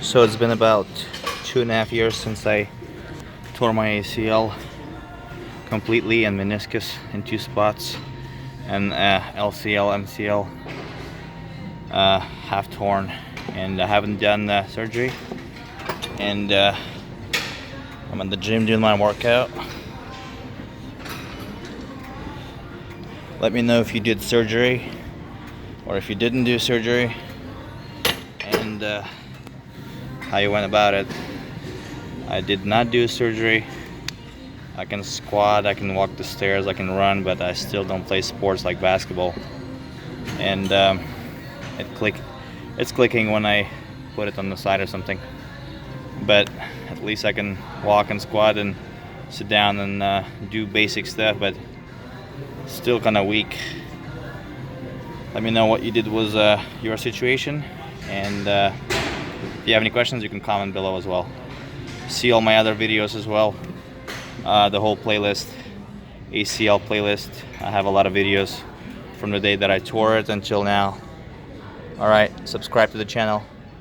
So it's been about 2.5 years since I tore my ACL completely and meniscus in 2 spots, and LCL, MCL half torn, and I haven't done surgery. And I'm at the gym doing my workout. Let me know if you did surgery or if you didn't do surgery, and how you went about it. I did not do surgery. I can squat, I can walk the stairs, I can run, but I still don't play sports like basketball. And it's clicking when I put it on the side or something. But at least I can walk and squat and sit down and do basic stuff, but still kind of weak. Let me know what you did was your situation, and if you have any questions, you can comment below as well. See all my other videos as well, the whole playlist, ACL playlist. I have a lot of videos from the day that I tore it until now. Alright, subscribe to the channel.